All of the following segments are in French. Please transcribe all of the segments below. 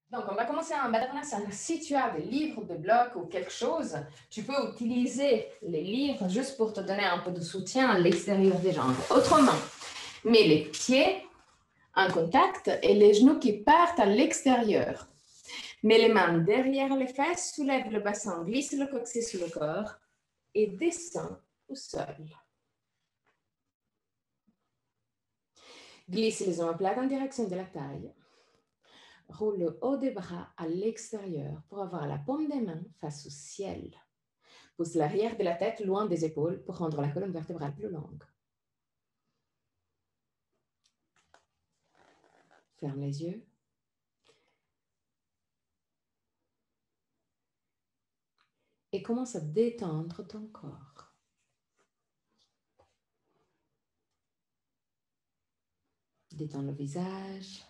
Donc, on va commencer en badranasana. Si tu as des livres de bloc ou quelque chose, tu peux utiliser les livres juste pour te donner un peu de soutien à l'extérieur des jambes. Autrement, mets les pieds en contact et les genoux qui partent à l'extérieur. Mets les mains derrière les fesses, soulève le bassin, glisse le coccyx sur le corps et descends tout seul. Glisse les omoplates en direction de la taille. Roule le haut des bras à l'extérieur pour avoir la paume des mains face au ciel. Pousse l'arrière de la tête loin des épaules pour rendre la colonne vertébrale plus longue. Ferme les yeux. Et commence à détendre ton corps. Détends le visage,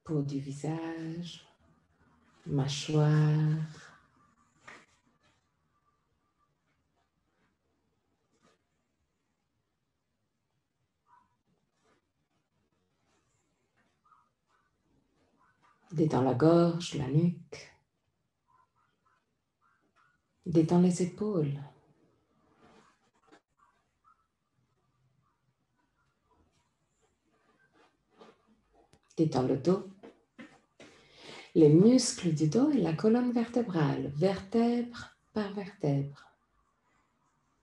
peau du visage, mâchoire. Détends la gorge, la nuque. Détends les épaules. Détends le dos. Les muscles du dos et la colonne vertébrale, vertèbre par vertèbre.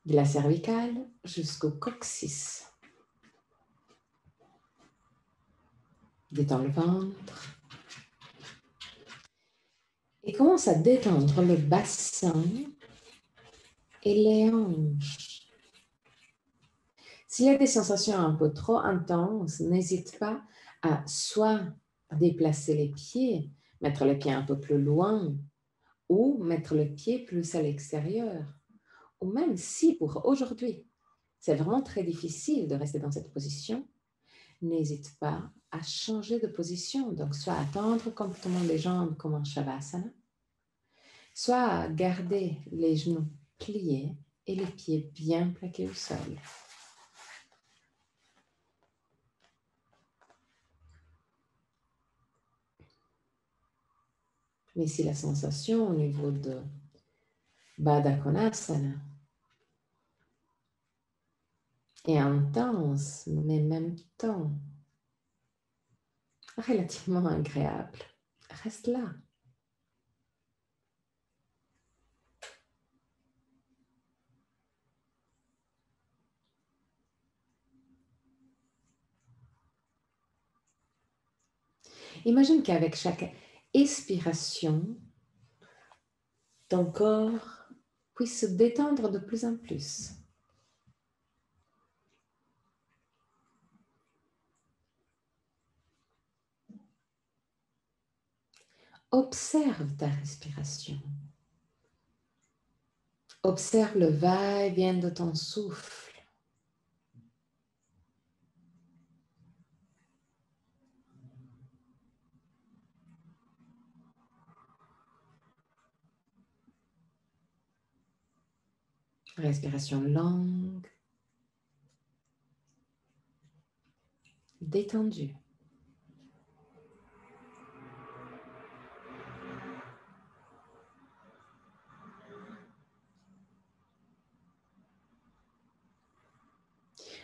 De la cervicale jusqu'au coccyx. Détends le ventre. Et commence à détendre le bassin et les hanches. S'il y a des sensations un peu trop intenses, n'hésite pas à soit déplacer les pieds, mettre les pieds un peu plus loin, ou mettre les pieds plus à l'extérieur. Ou même si pour aujourd'hui, c'est vraiment très difficile de rester dans cette position, n'hésite pas à changer de position. Donc, soit à tendre complètement les jambes comme en Shavasana, soit à garder les genoux pliés et les pieds bien plaqués au sol. Mais si la sensation au niveau de Baddha Konasana est intense, mais en même temps relativement agréable, reste là. Imagine qu'avec chaque expiration, ton corps puisse se détendre de plus en plus. Observe ta respiration. Observe le va-et-vient de ton souffle. Respiration longue, détendue.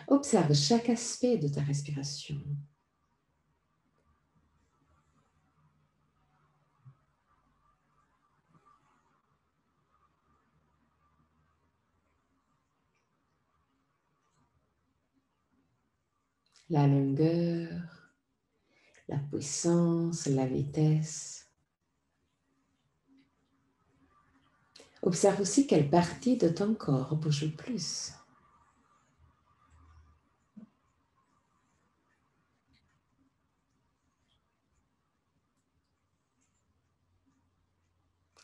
Observe chaque aspect de ta respiration. La longueur, la puissance, la vitesse. Observe aussi quelle partie de ton corps bouge le plus.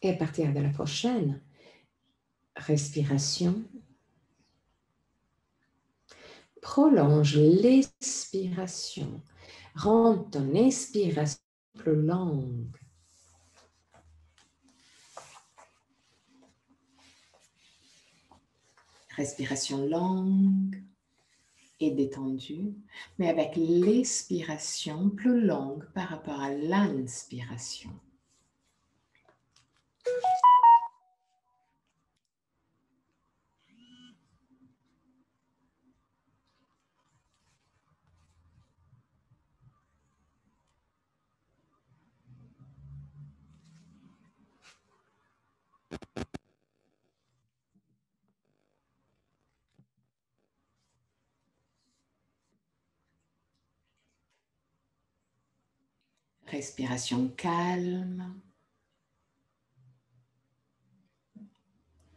Et à partir de la prochaine respiration, prolonge l'expiration. Rends ton expiration plus longue. Respiration longue et détendu, mais avec l'expiration plus longue par rapport à l'inspiration. Respiration calme,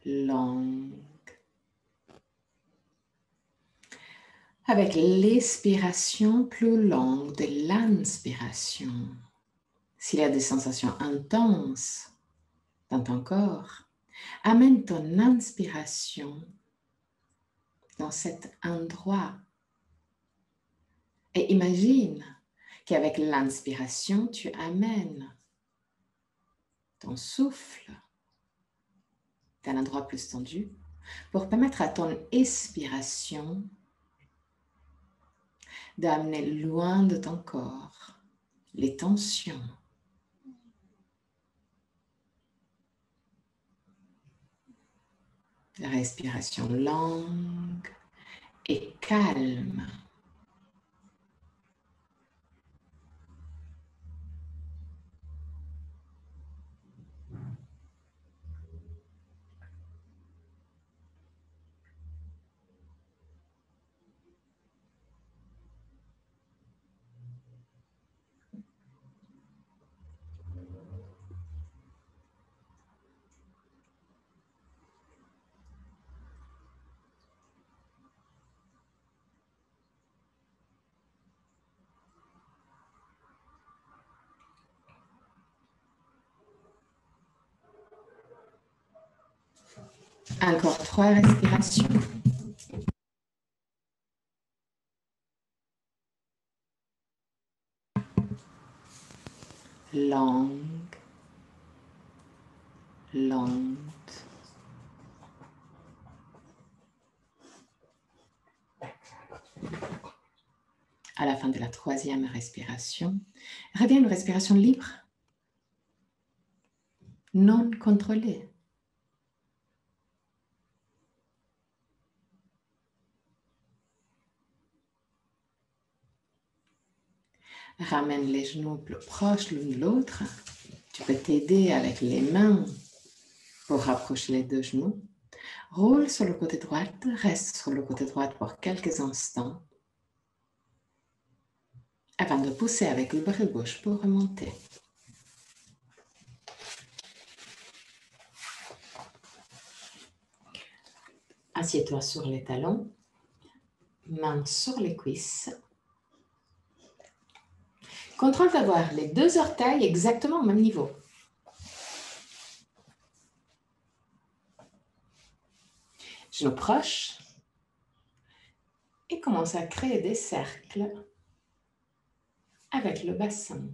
longue. Avec l'expiration plus longue de l'inspiration. S'il y a des sensations intenses dans ton corps, amène ton inspiration dans cet endroit. Et imagine qu'avec l'inspiration, tu amènes ton souffle d'un endroit plus tendu pour permettre à ton expiration d'amener loin de ton corps les tensions. Respiration longue et calme. Encore 3 respirations. Longue, lente. À la fin de la 3e respiration, reviens à une respiration libre, non contrôlée. Ramène les genoux plus proches l'un de l'autre. Tu peux t'aider avec les mains pour rapprocher les 2 genoux. Roule sur le côté droit, reste sur le côté droit pour quelques instants avant de pousser avec le bras gauche pour remonter. Assieds-toi sur les talons, mains sur les cuisses. Contrôle d'avoir les 2 orteils exactement au même niveau. Genoux proches. Et commence à créer des cercles avec le bassin.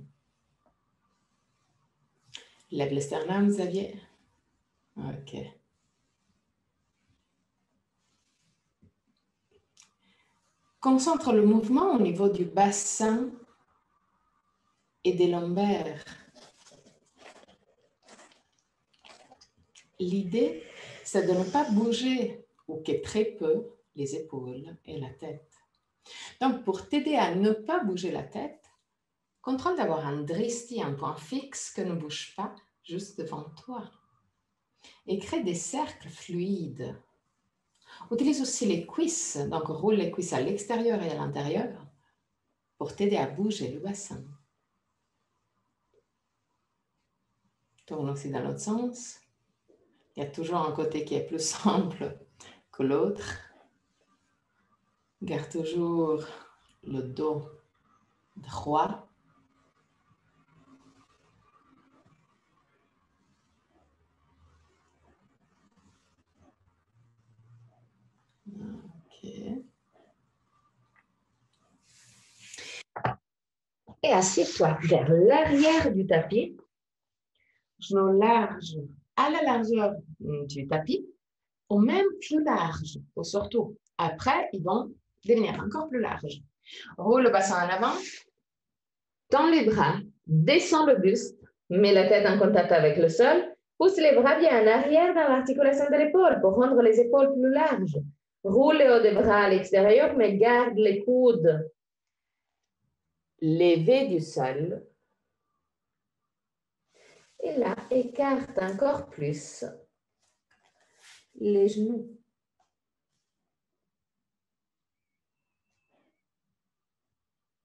Lève le sternum, Xavier. OK. Concentre le mouvement au niveau du bassin et des lombaires. L'idée, c'est de ne pas bouger, ou que très peu, les épaules et la tête. Donc, pour t'aider à ne pas bouger la tête, contrôle d'avoir un dristi, un point fixe que ne bouge pas juste devant toi. Et crée des cercles fluides. Utilise aussi les cuisses, donc roule les cuisses à l'extérieur et à l'intérieur pour t'aider à bouger le bassin. Tourne aussi dans l'autre sens. Il y a toujours un côté qui est plus simple que l'autre. Garde toujours le dos droit. OK. Et assieds-toi vers l'arrière du tapis. Genoux larges à la largeur du tapis, ou même plus large, ou surtout. Après, ils vont devenir encore plus large. Roule le bassin en avant, tends les bras, descends le buste, mets la tête en contact avec le sol, pousse les bras bien en arrière dans l'articulation de l'épaule pour rendre les épaules plus larges. Roule le haut des bras à l'extérieur, mais garde les coudes levés du sol. Et là, écarte encore plus les genoux.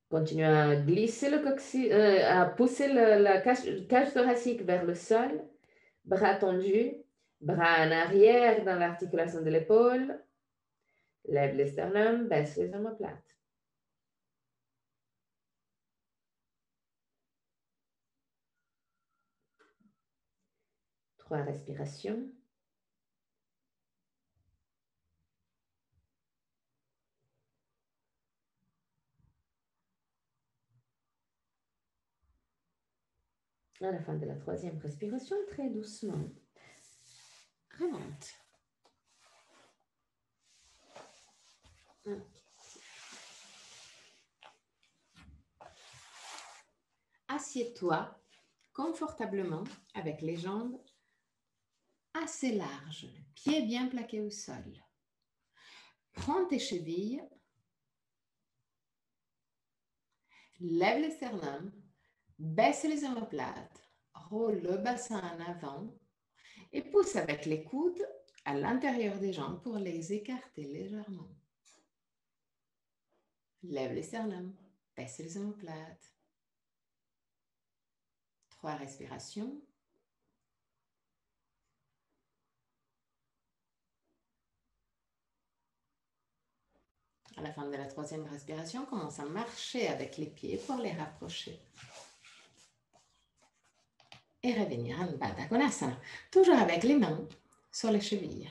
Continue à glisser le coccyx, à pousser la cage thoracique vers le sol. Bras tendus, bras en arrière dans l'articulation de l'épaule. Lève le sternum, baisse les omoplates. Trois respirations. À la fin de la troisième respiration, très doucement, remonte. Okay. Assieds-toi confortablement avec les jambes assez larges, pieds bien plaqués au sol. Prends tes chevilles, lève le sternum, baisse les omoplates, roule le bassin en avant et pousse avec les coudes à l'intérieur des jambes pour les écarter légèrement. Lève le sternum, baisse les omoplates. 3 respirations. À la fin de la troisième respiration, commence à marcher avec les pieds pour les rapprocher. Et revenir en Baddha Konasana, toujours avec les mains sur les chevilles.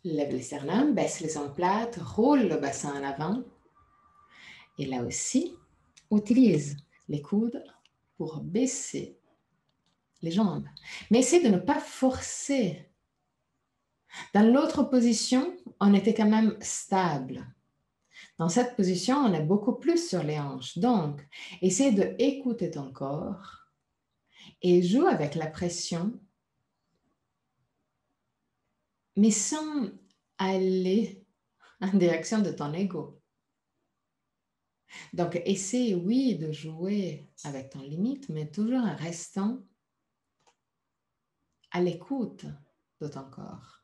Lève le sternum, baisse les omoplates, roule le bassin en avant. Et là aussi, utilise les coudes pour baisser les jambes. Mais essaie de ne pas forcer. Dans l'autre position, on était quand même stable. Dans cette position, on est beaucoup plus sur les hanches. Donc, essaie d'écouter ton corps et joue avec la pression, mais sans aller en direction de ton ego. Donc, essaie, oui, de jouer avec ton limite, mais toujours en restant à l'écoute de ton corps.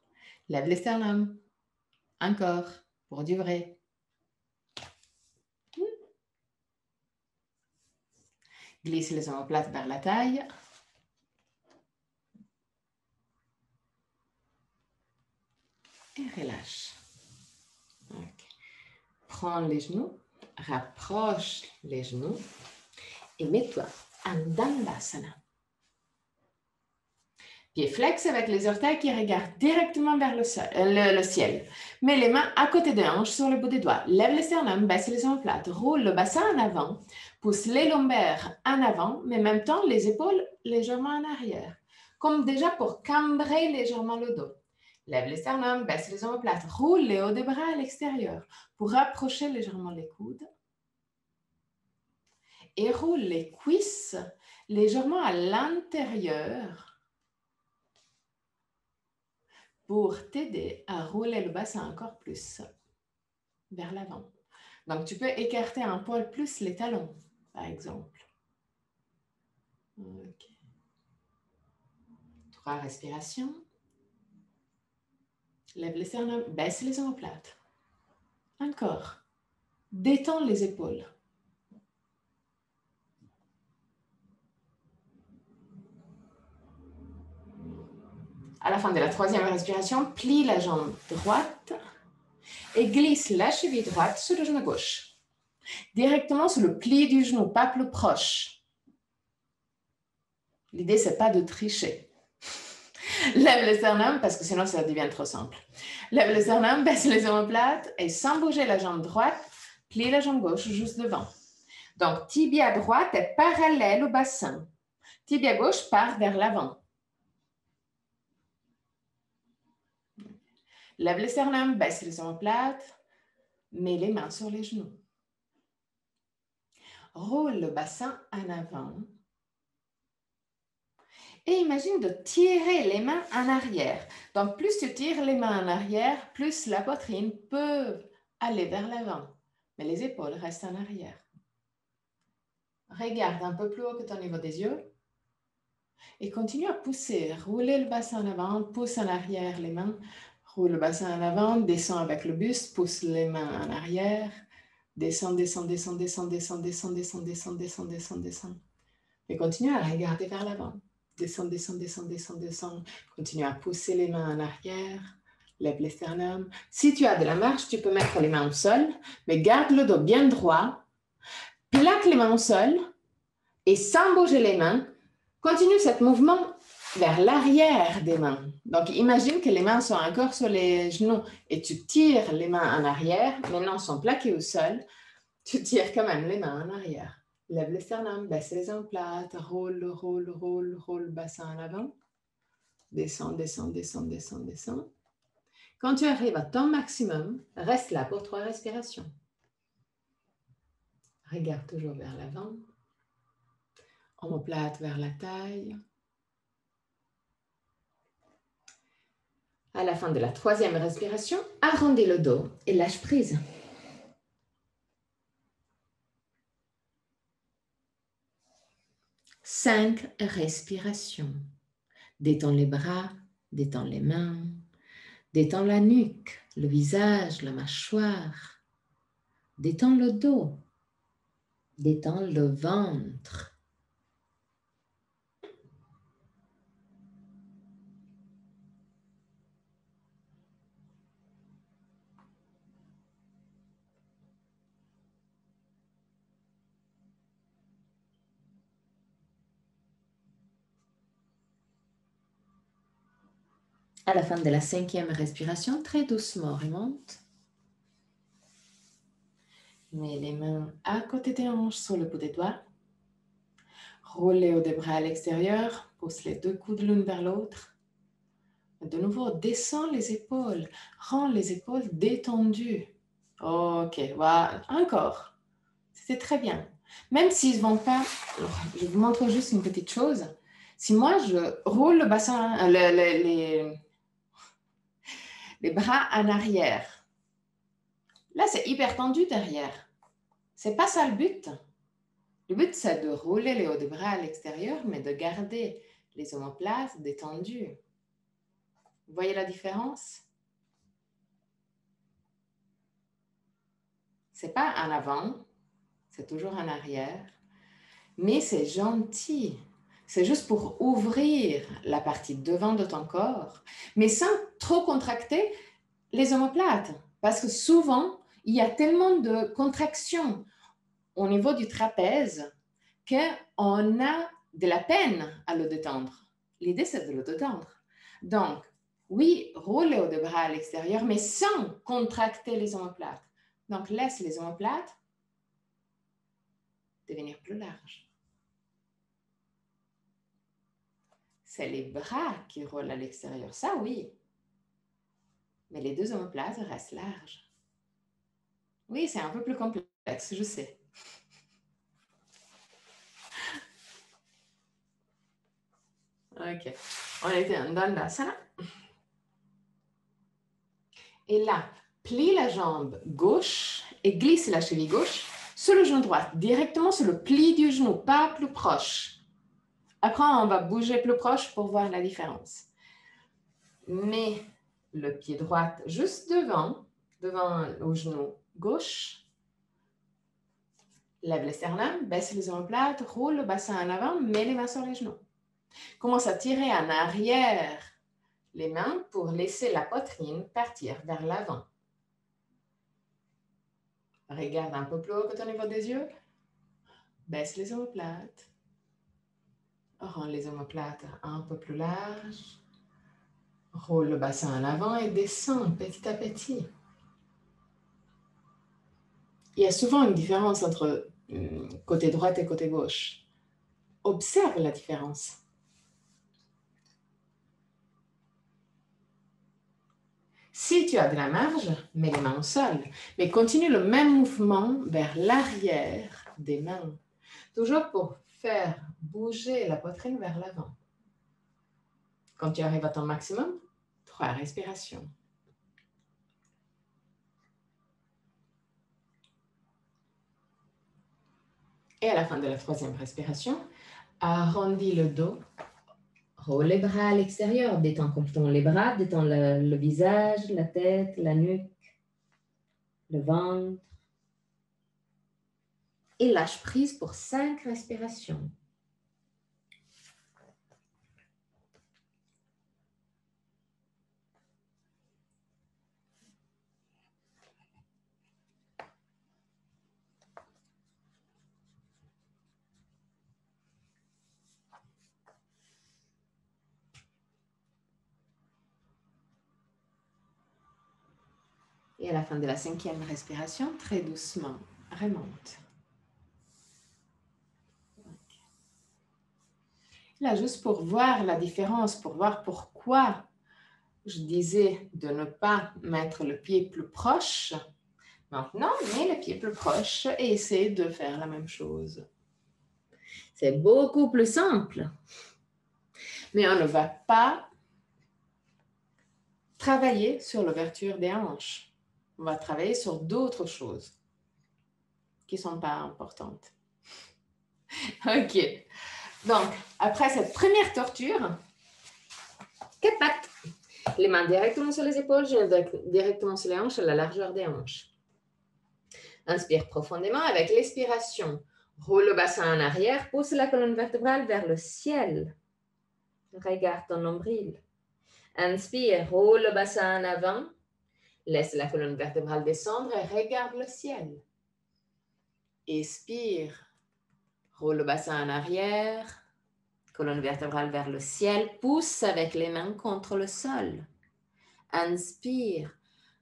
Lève le sternum. Encore, pour du vrai. Glisse les omoplates vers la taille. Et relâche. Okay. Prends les genoux, rapproche les genoux et mets-toi en Dandasana. Pieds flex avec les orteils qui regardent directement vers le ciel. Mets les mains à côté des hanches sur le bout des doigts. Lève le sternum, baisse les omoplates, roule le bassin en avant, pousse les lombaires en avant, mais en même temps les épaules légèrement en arrière, comme déjà pour cambrer légèrement le dos. Lève le sternum, baisse les omoplates, roule les hauts des bras à l'extérieur pour rapprocher légèrement les coudes. Et roule les cuisses légèrement à l'intérieur pour t'aider à rouler le bassin encore plus vers l'avant. Donc, tu peux écarter un poil plus les talons, par exemple. Okay. 3 respirations. Lève le sternum, baisse les omoplates. Encore. Détends les épaules. À la fin de la troisième respiration, plie la jambe droite et glisse la cheville droite sur le genou gauche. Directement sur le pli du genou, pas plus proche. L'idée, c'est pas de tricher. Lève le sternum, parce que sinon, ça devient trop simple. Lève le sternum, baisse les omoplates et sans bouger la jambe droite, plie la jambe gauche juste devant. Donc, tibia droite est parallèle au bassin. Tibia gauche part vers l'avant. Lève le sternum, baisse les omoplates. mets les mains sur les genoux. Roule le bassin en avant. Et imagine de tirer les mains en arrière. Donc, plus tu tires les mains en arrière, plus la poitrine peut aller vers l'avant. Mais les épaules restent en arrière. Regarde un peu plus haut que ton niveau des yeux. Et continue à pousser. Rouler le bassin en avant, pousse en arrière les mains. Roule le bassin en avant, descends avec le buste, pousse les mains en arrière. Descends, descends, descends, descends, descends, descends, descends, descends, descends, descends, descends. Et continue à regarder vers l'avant. Descends, descends, descends, descends, descends. Continue à pousser les mains en arrière. Lève les sternums. Si tu as de la marche, tu peux mettre les mains au sol, mais garde le dos bien droit. Plaque les mains au sol et sans bouger les mains, continue ce mouvement vers l'arrière des mains. Donc, imagine que les mains sont encore sur les genoux et tu tires les mains en arrière. Maintenant, sont plaquées au sol. Tu tires quand même les mains en arrière. Lève le sternum, baisse les omoplates, roule, roule, roule, roule, bassin en avant. Descends, descends, descends, descends, descends. Quand tu arrives à ton maximum, reste là pour 3 respirations. Regarde toujours vers l'avant. Omoplate vers la taille. À la fin de la 3e respiration, arrondis le dos et lâche prise. Cinq respirations. Détends les bras, détends les mains, détends la nuque, le visage, la mâchoire. Détends le dos, détends le ventre. À la fin de la 5e respiration, très doucement, remonte. Mets les mains à côté des hanches sur le bout des doigts. Roule les hauts des bras à l'extérieur. Pousse les 2 coudes l'une vers l'autre. De nouveau, descends les épaules. Rends les épaules détendues. Ok, voilà. Encore. C'était très bien. Même s'ils ne vont pas... Alors, je vous montre juste une petite chose. Si moi, je roule le bassin, les bras en arrière, là, c'est hyper tendu derrière. Ce n'est pas ça le but. Le but, c'est de rouler les hauts des bras à l'extérieur, mais de garder les omoplates détendus. Vous voyez la différence? Ce n'est pas en avant, c'est toujours en arrière, mais c'est gentil. C'est juste pour ouvrir la partie devant de ton corps, mais sans trop contracter les omoplates. Parce que souvent, il y a tellement de contractions au niveau du trapèze qu'on a de la peine à le détendre. L'idée, c'est de le détendre. Donc, oui, roule les hauts de bras à l'extérieur, mais sans contracter les omoplates. Donc, laisse les omoplates devenir plus larges. C'est les bras qui roulent à l'extérieur, ça oui. Mais les 2 omoplates restent larges. Oui, c'est un peu plus complexe, je sais. Ok, on était en Dandasana. Et là, plie la jambe gauche et glisse la cheville gauche sur le genou droit, directement sur le pli du genou, pas plus proche. Après, on va bouger plus proche pour voir la différence. Mets le pied droit juste devant le genou gauche. Lève les sternums, baisse les omoplates, roule le bassin en avant, mets les mains sur les genoux. Commence à tirer en arrière les mains pour laisser la poitrine partir vers l'avant. Regarde un peu plus haut que ton niveau des yeux. Baisse les omoplates. Rends les omoplates un peu plus larges. Roule le bassin en avant et descends petit à petit. Il y a souvent une différence entre côté droit et côté gauche. Observe la différence. Si tu as de la marge, mets les mains au sol, mais continue le même mouvement vers l'arrière des mains. Toujours pour faire bouger la poitrine vers l'avant. Quand tu arrives à ton maximum, 3 respirations. Et à la fin de la 3e respiration, arrondis le dos. Roule les bras à l'extérieur, détends complètement les bras, détends le visage, la tête, la nuque, le ventre. Et lâche prise pour 5 respirations. Et à la fin de la 5e respiration, très doucement, remonte. Là, juste pour voir la différence, pour voir pourquoi je disais de ne pas mettre le pied plus proche. Maintenant, mets le pied plus proche et essaie de faire la même chose. C'est beaucoup plus simple. Mais on ne va pas travailler sur l'ouverture des hanches. On va travailler sur d'autres choses qui ne sont pas importantes. OK. Donc, après cette première torture, 4 pattes. Les mains directement sur les épaules, directement sur les hanches, à la largeur des hanches. Inspire profondément avec l'expiration. Roule le bassin en arrière, pousse la colonne vertébrale vers le ciel. Regarde ton nombril. Inspire, roule le bassin en avant. Laisse la colonne vertébrale descendre et regarde le ciel. Expire, roule le bassin en arrière. Colonne vertébrale vers le ciel. Pousse avec les mains contre le sol. Inspire.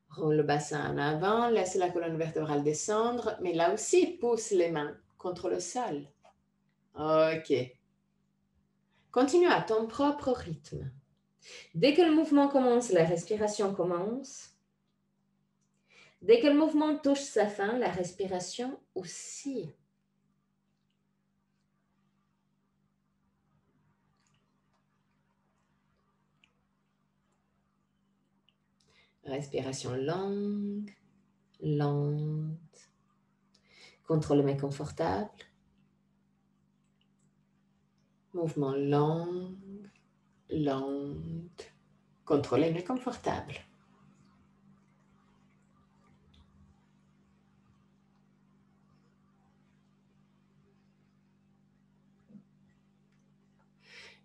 Roule le bassin en avant, laisse la colonne vertébrale descendre, mais là aussi, pousse les mains contre le sol. OK. Continue à ton propre rythme. Dès que le mouvement commence, la respiration commence. Dès que le mouvement touche sa fin, la respiration aussi. Respiration longue, lente. Contrôle mais confortable. Mouvement long, lente. Contrôlé mais confortable.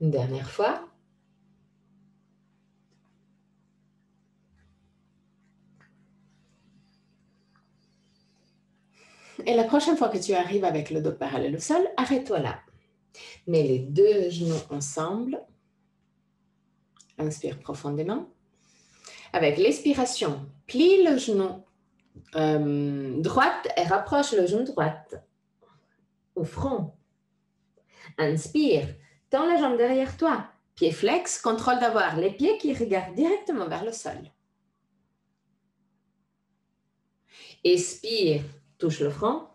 Une dernière fois. Et la prochaine fois que tu arrives avec le dos parallèle au sol, arrête-toi là. Mets les 2 genoux ensemble. Inspire profondément. Avec l'expiration, plie le genou droite et rapproche le genou droite au front. Inspire, tends la jambe derrière toi. Pied flex, contrôle d'avoir les pieds qui regardent directement vers le sol. Expire, touche le front.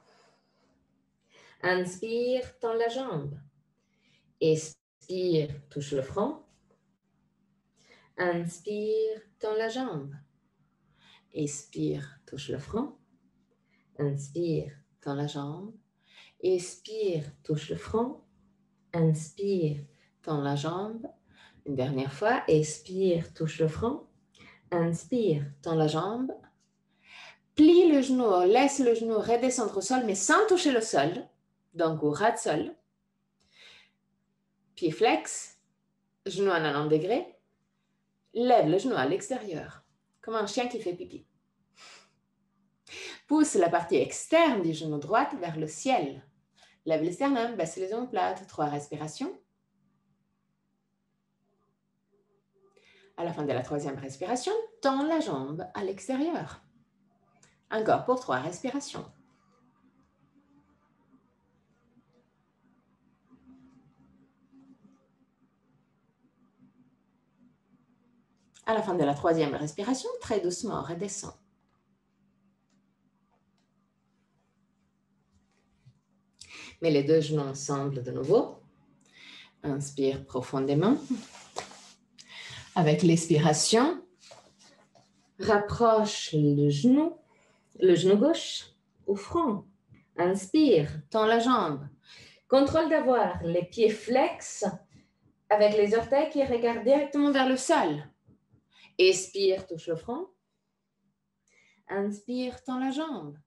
Inspire, tends la jambe. Expire, touche le front. Inspire, tends la jambe. Expire, touche le front. Inspire, tends la jambe. Expire, touche le front. Inspire, tends la jambe. Une dernière fois. Expire, touche le front. Inspire, tends la jambe. Plie le genou, laisse le genou redescendre au sol, mais sans toucher le sol. Donc, au ras de sol. Pied flex, genou à 90 degrés. Lève le genou à l'extérieur, comme un chien qui fait pipi. Pousse la partie externe du genou droit vers le ciel. Lève le sternum, baisse les omoplates. 3 respirations. À la fin de la 3e respiration, tends la jambe à l'extérieur. Encore pour 3 respirations. À la fin de la troisième respiration, très doucement, redescends. Mets les deux genoux ensemble de nouveau. Inspire profondément. Avec l'expiration, rapproche le genou gauche au front. Inspire, tends la jambe. Contrôle d'avoir les pieds flex avec les orteils qui regardent directement vers le sol. Expire, touche le front. Inspire, tends la jambe.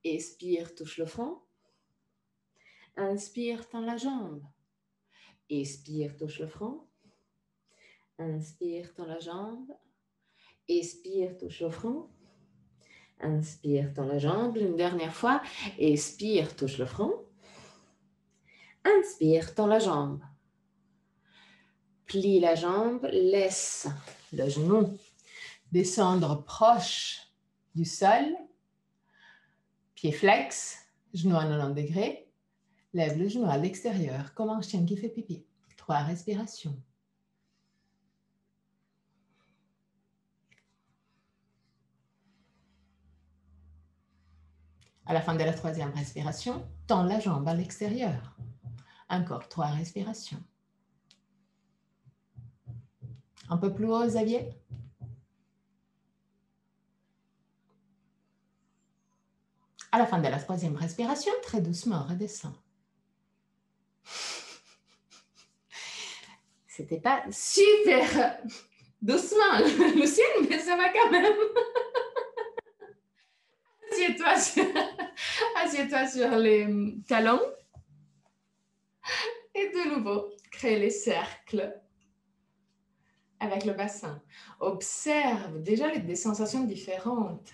Expire, touche le front. Inspire, tends la jambe. Expire, touche le front. Inspire, tends la jambe. Expire, touche le front. Inspire, tends la jambe. Une dernière fois. Expire, touche le front. Inspire, tends la jambe. Plie la jambe, laisse le genou descendre proche du sol. Pied flex, genou à 90 degrés. Lève le genou à l'extérieur comme un chien qui fait pipi. 3 respirations. À la fin de la troisième respiration, tends la jambe à l'extérieur. Encore 3 respirations. Un peu plus haut, Xavier. À la fin de la troisième respiration, très doucement, redescends. C'était pas super doucement, Lucienne, mais ça va quand même. Assieds-toi sur les talons. Et de nouveau, crée les cercles avec le bassin. Observe déjà des sensations différentes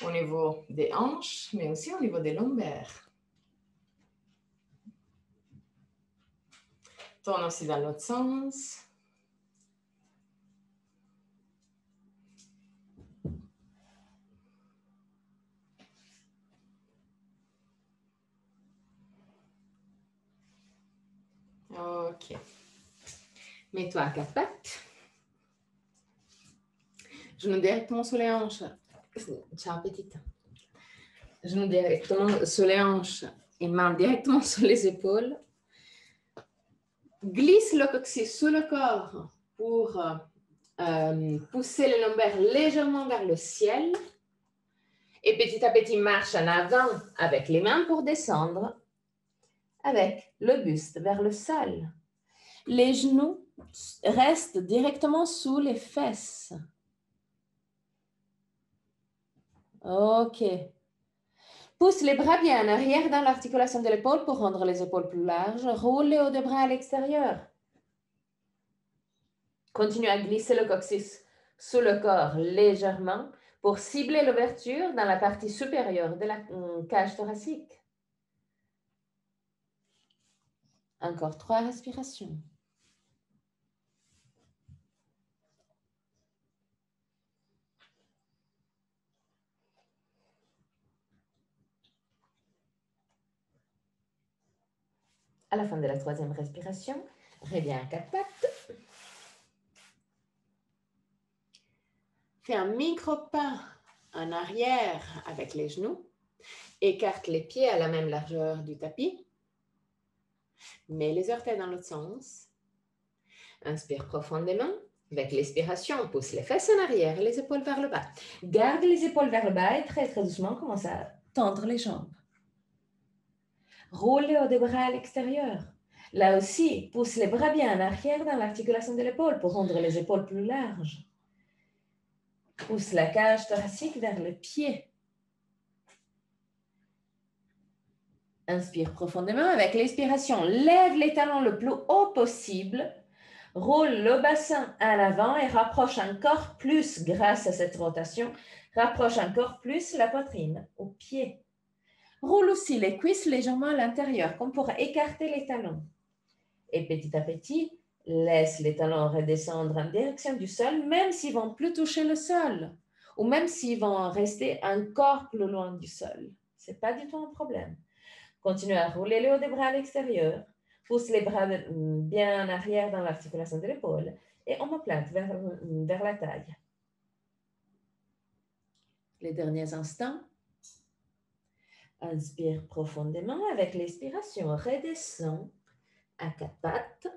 au niveau des hanches, mais aussi au niveau des lombaires. Tourne aussi dans l'autre sens. Ok. Mets-toi à 4 pattes. Genoux directement sur les hanches. Ciao, petite. Genoux directement sur les hanches et mains directement sur les épaules. Glisse le coccyx sous le corps pour pousser les lombaires légèrement vers le ciel. Et petit à petit, marche en avant avec les mains pour descendre avec le buste vers le sol. Les genoux restent directement sous les fesses. OK. Pousse les bras bien en arrière dans l'articulation de l'épaule pour rendre les épaules plus larges. Roule les hauts de bras à l'extérieur. Continue à glisser le coccyx sous le corps légèrement pour cibler l'ouverture dans la partie supérieure de la cage thoracique. Encore 3 respirations. À la fin de la troisième respiration, reviens à 4 pattes. Fais un micro-pas en arrière avec les genoux. Écarte les pieds à la même largeur du tapis. Mets les orteils dans l'autre sens. Inspire profondément. Avec l'expiration, pousse les fesses en arrière et les épaules vers le bas. Garde les épaules vers le bas et très très doucement, commence à tendre les jambes. Roule les hauts des bras à l'extérieur. Là aussi, pousse les bras bien en arrière dans l'articulation de l'épaule pour rendre les épaules plus larges. Pousse la cage thoracique vers le pied. Inspire profondément avec l'expiration. Lève les talons le plus haut possible. Roule le bassin à l'avant et rapproche encore plus, grâce à cette rotation, rapproche encore plus la poitrine au pied. Roule aussi les cuisses légèrement à l'intérieur, comme pour écarter les talons. Et petit à petit, laisse les talons redescendre en direction du sol, même s'ils vont plus toucher le sol, ou même s'ils vont rester encore plus loin du sol. Ce n'est pas du tout un problème. Continue à rouler les hauts des bras à l'extérieur. Pousse les bras bien en arrière dans l'articulation de l'épaule et omoplate vers la taille. Les derniers instants. Inspire profondément avec l'expiration. Redescends à quatre pattes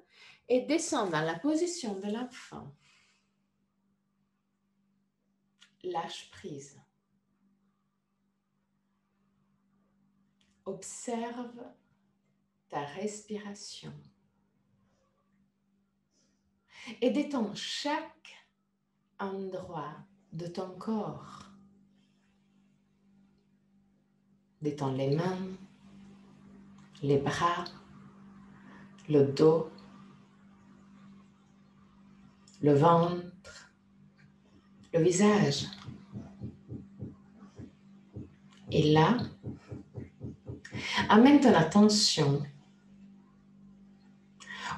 et descends dans la position de l'enfant. Lâche prise. Observe ta respiration et détends chaque endroit de ton corps. Détends les mains, les bras, le dos, le ventre, le visage. Et là, amène ton attention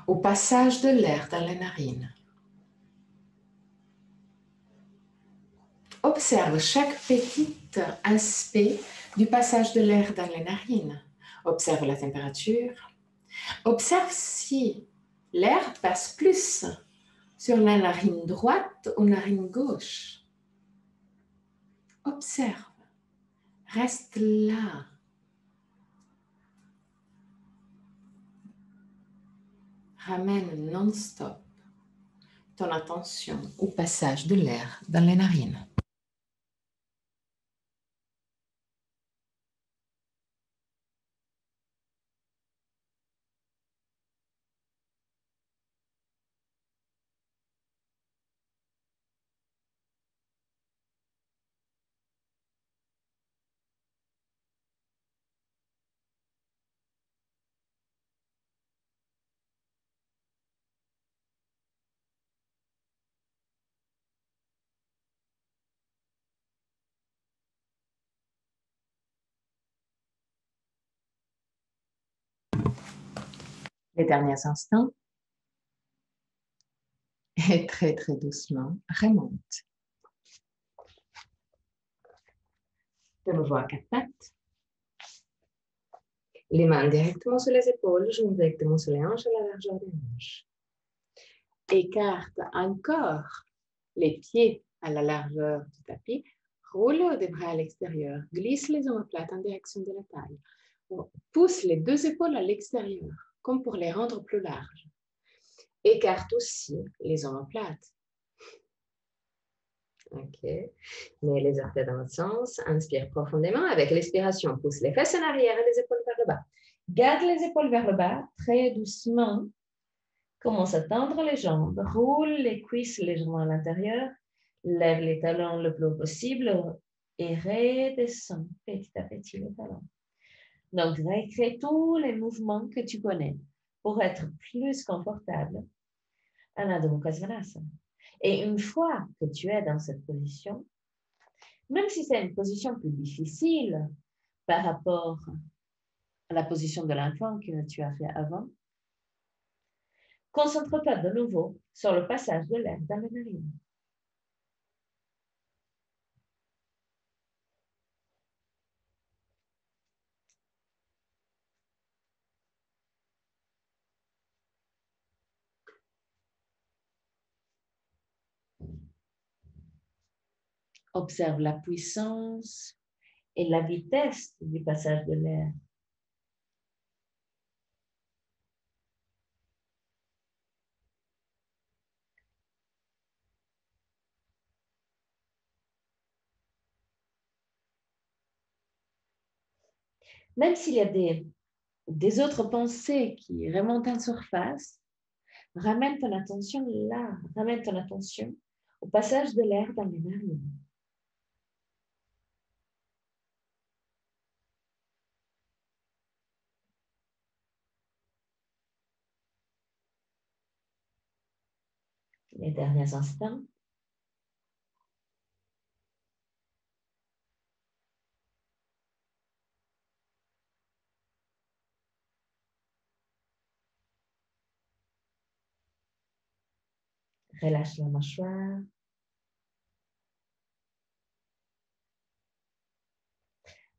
au passage de l'air dans les narines. Observe chaque petit aspect du passage de l'air dans les narines. Observe la température. Observe si l'air passe plus sur la narine droite ou narine gauche. Observe. Reste là. Ramène non-stop ton attention au passage de l'air dans les narines. Les derniers instants. Et très, très doucement, remonte. De nouveau à quatre pattes. Les mains directement sur les épaules, genoux directement sur les hanches à la largeur des hanches. Écarte encore les pieds à la largeur du tapis. Roule des bras à l'extérieur. Glisse les omoplates en direction de la taille. Pousse les deux épaules à l'extérieur, comme pour les rendre plus larges. Écarte aussi les omoplates. Ok. Mets les orteils dans l'autre sens. Inspire profondément. Avec l'expiration, pousse les fesses en arrière et les épaules vers le bas. Garde les épaules vers le bas, très doucement. Commence à tendre les jambes. Roule les cuisses légèrement à l'intérieur. Lève les talons le plus possible et redescends petit à petit les talons. Donc, recrée tous les mouvements que tu connais pour être plus confortable en Adho Mukha Svanasana. Et une fois que tu es dans cette position, même si c'est une position plus difficile par rapport à la position de l'enfant que tu as fait avant, concentre-toi de nouveau sur le passage de l'air dans les narines. Observe la puissance et la vitesse du passage de l'air. Même s'il y a des autres pensées qui remontent en surface, ramène ton attention là, ramène ton attention au passage de l'air dans les narines. Les derniers instants. Relâche la mâchoire.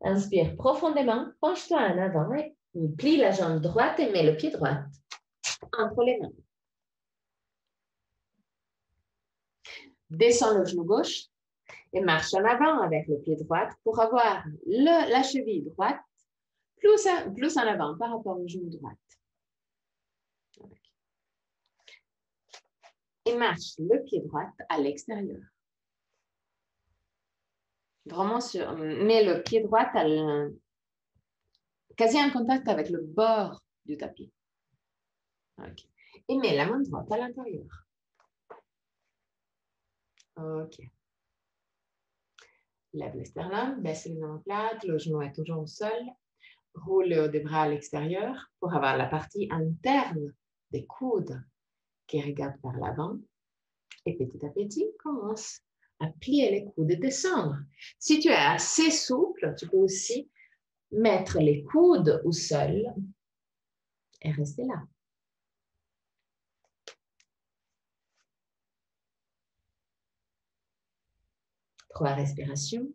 Inspire profondément, penche-toi en avant et plie la jambe droite et mets le pied droit entre les mains. Descends le genou gauche et marche en avant avec le pied droit pour avoir la cheville droite plus en avant par rapport au genou droit. Et marche le pied droit à l'extérieur. Vraiment, mets le pied droit quasi en contact avec le bord du tapis. Okay. Et mets la main droite à l'intérieur. OK. Lève le sternum, baisse les omoplates, le genou est toujours au sol. Roule le haut des bras à l'extérieur pour avoir la partie interne des coudes qui regardent vers l'avant. Et petit à petit, commence à plier les coudes et descendre. Si tu es assez souple, tu peux aussi mettre les coudes au sol et rester là. Trois respirations.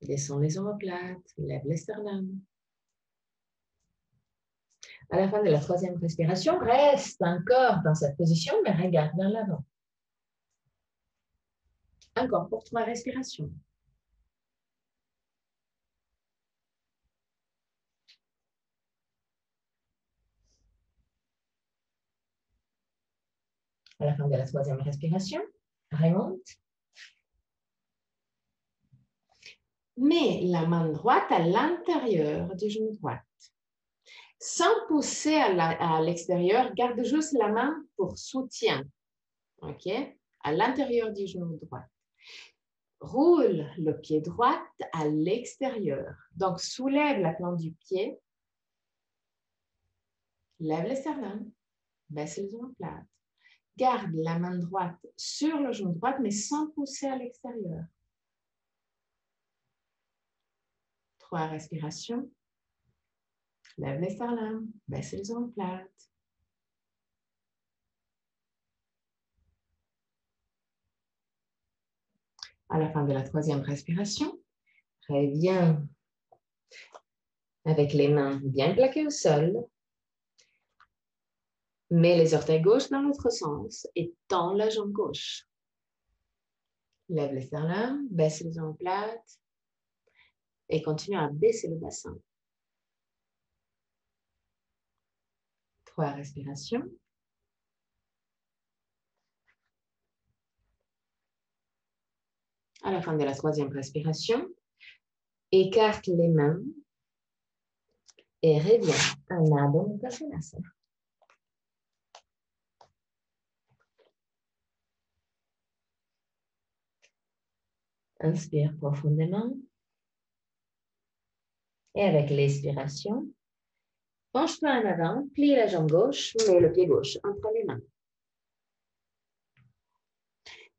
Descends les omoplates, lève les sternum. À la fin de la troisième respiration, reste encore dans cette position, mais regarde vers l'avant. Encore pour trois respirations. À la fin de la troisième respiration, remonte. Mets la main droite à l'intérieur du genou droit. Sans pousser à l'extérieur, garde juste la main pour soutien. OK? À l'intérieur du genou droit. Roule le pied droit à l'extérieur. Donc, soulève la plante du pied. Lève le sternum. Baisse les omoplates. Garde la main droite sur le genou droit, mais sans pousser à l'extérieur. Trois respirations. Lève les sternum. Baisse les omoplates. À la fin de la troisième respiration, reviens avec les mains bien plaquées au sol. Mets les orteils gauches dans l'autre sens et tends la jambe gauche. Lève les sternum, baisse les omoplates et continue à baisser le bassin. Trois respirations. À la fin de la troisième respiration, écarte les mains et reviens à Adho Mukha Svanasana. Inspire profondément. Et avec l'expiration, penche-toi en avant, plie la jambe gauche, mets le pied gauche entre les mains.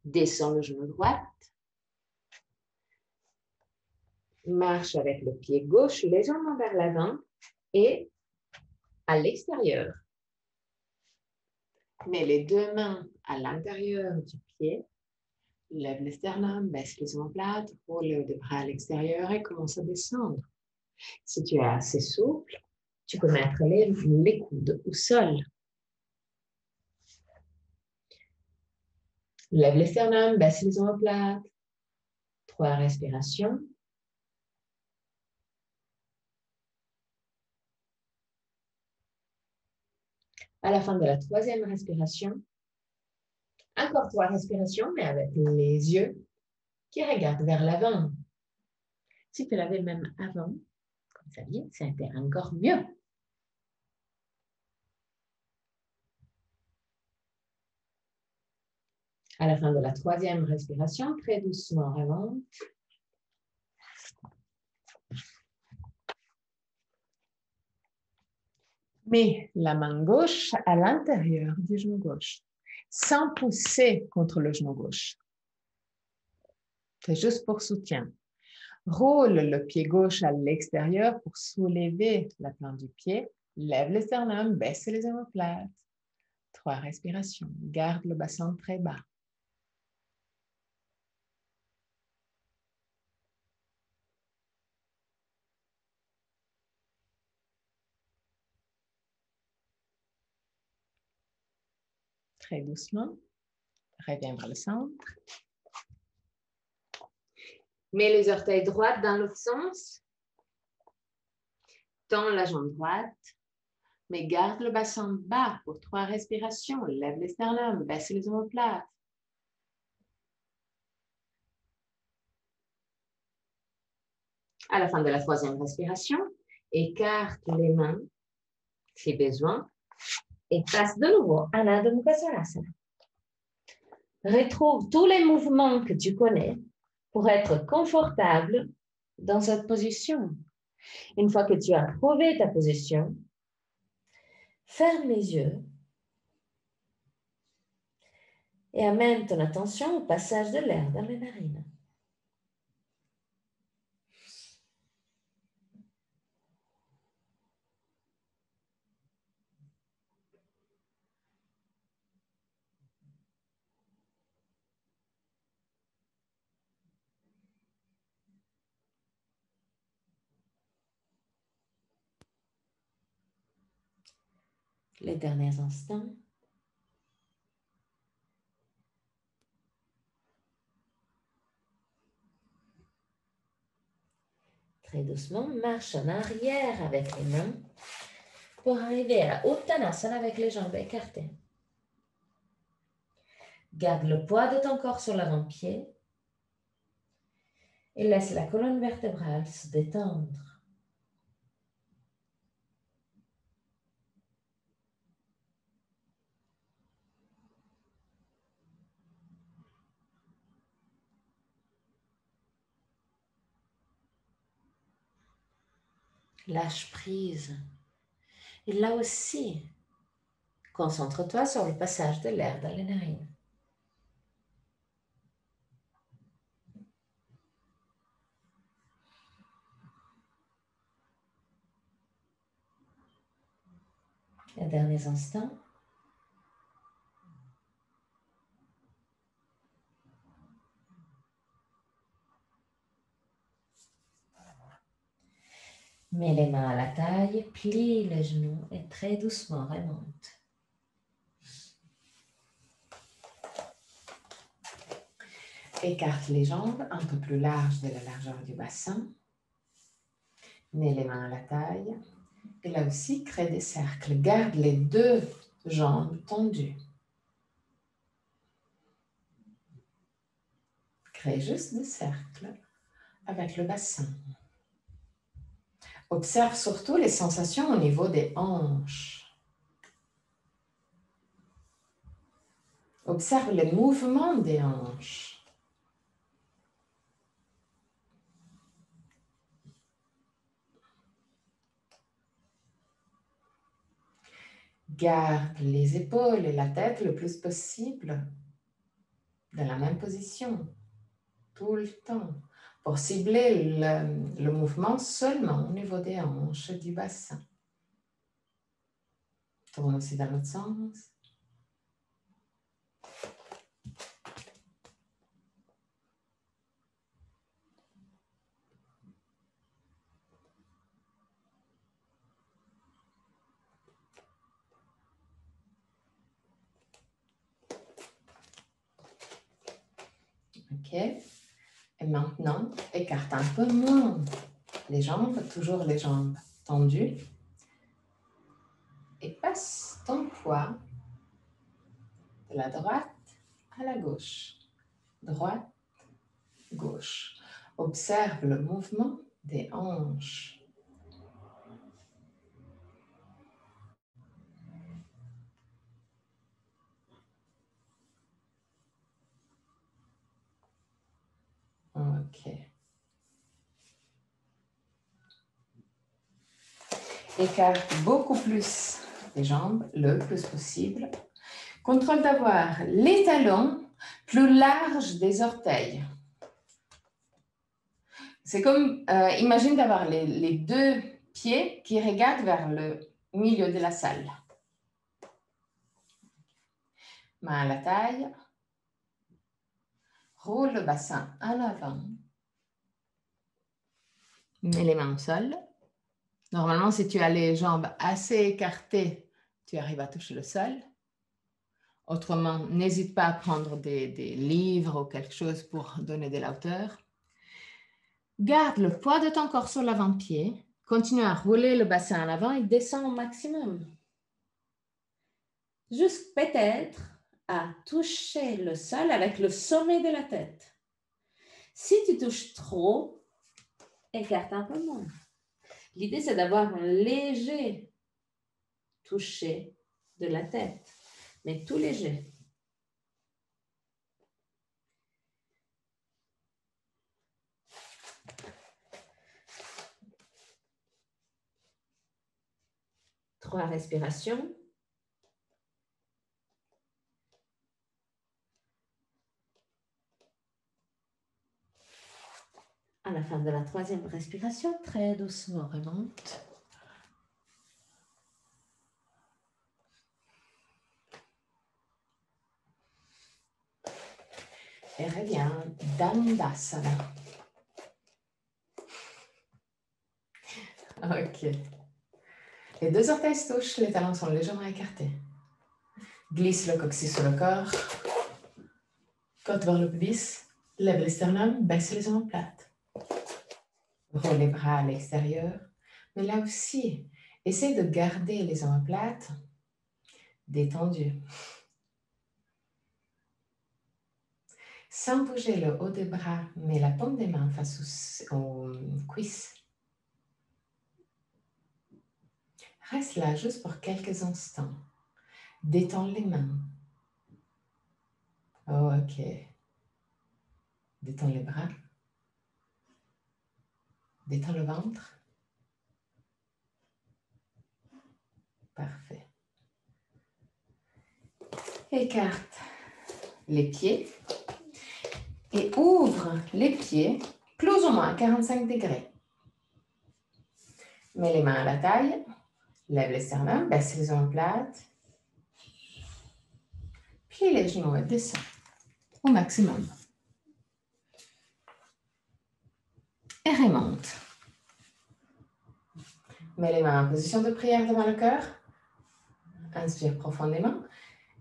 Descends le genou droit. Marche avec le pied gauche légèrement vers l'avant et à l'extérieur. Mets les deux mains à l'intérieur du pied. Lève le sternum, baisse les omoplates, roule les bras à l'extérieur et commence à descendre. Si tu es assez souple, tu peux mettre les coudes au sol. Lève le sternum, baisse les omoplates. Trois respirations. À la fin de la troisième respiration, encore trois respirations, mais avec les yeux qui regardent vers l'avant. Si tu l'avais même avant, comme ça vient, c'était encore mieux. À la fin de la troisième respiration, très doucement remonte. Mets la main gauche à l'intérieur du genou gauche, sans pousser contre le genou gauche. C'est juste pour soutien. Roule le pied gauche à l'extérieur pour soulever la plante du pied. Lève le sternum, baisse les omoplates. Trois respirations. Garde le bassin très bas. Très doucement. Reviens vers le centre. Mets les orteils droits dans l'autre sens. Tends la jambe droite. Mais garde le bassin bas pour 3 respirations. Lève les sternums, baisse les omoplates. À la fin de la 3e respiration, écarte les mains si besoin et passe de nouveau à Adho Mukha Svanasana. Retrouve tous les mouvements que tu connais pour être confortable dans cette position. Une fois que tu as trouvé ta position, ferme les yeux et amène ton attention au passage de l'air dans les narines. Les derniers instants. Très doucement, marche en arrière avec les mains pour arriver à Uttanasana avec les jambes écartées. Garde le poids de ton corps sur l'avant-pied et laisse la colonne vertébrale se détendre. Lâche prise. Et là aussi, concentre-toi sur le passage de l'air dans les narines. Les derniers instants. Mets les mains à la taille, plie les genoux et très doucement remonte. Écarte les jambes un peu plus larges de la largeur du bassin. Mets les mains à la taille. Et là aussi, crée des cercles. Garde les 2 jambes tendues. Crée juste des cercles avec le bassin. Observe surtout les sensations au niveau des hanches. Observe les mouvements des hanches. Garde les épaules et la tête le plus possible dans la même position, tout le temps, pour cibler le mouvement seulement au niveau des hanches du bassin. Tourne aussi dans l'autre sens. Ok. Et maintenant, écarte un peu moins les jambes, toujours les jambes tendues. Et passe ton poids de la droite à la gauche. Droite, gauche. Observe le mouvement des hanches. Ok. Écarte beaucoup plus les jambes, le plus possible. Contrôle d'avoir les talons plus larges des orteils. C'est comme, imagine d'avoir les 2 pieds qui regardent vers le milieu de la salle. Main à la taille. Roule le bassin en avant. Mets les mains au sol. Normalement, si tu as les jambes assez écartées, tu arrives à toucher le sol. Autrement, n'hésite pas à prendre des livres ou quelque chose pour donner de la hauteur. Garde le poids de ton corps sur l'avant-pied. Continue à rouler le bassin en avant et descends au maximum. Juste peut-être à toucher le sol avec le sommet de la tête. Si tu touches trop, écarte un peu moins. L'idée, c'est d'avoir un léger toucher de la tête, mais tout léger. Trois respirations. À la fin de la troisième respiration, très doucement remonte. Et reviens, Dandasana. Ok. Les deux orteils se touchent, les talons sont légèrement écartés. Glisse le coccyx sur le corps. Côte vers le pubis. Lève les sternums, baisse les omoplates. Roule les bras à l'extérieur. Mais là aussi, essaye de garder les omoplates détendues. Sans bouger le haut des bras, mets la paume des mains face aux cuisses. Reste là juste pour quelques instants. Détends les mains. Oh, ok. Détends les bras. Détends le ventre. Parfait. Écarte les pieds et ouvre les pieds plus ou moins à 45 degrés. Mets les mains à la taille. Lève les sternums, baisse les omoplates. Plie les genoux et descends au maximum. Et remonte. Mets les mains en position de prière devant le cœur. Inspire profondément.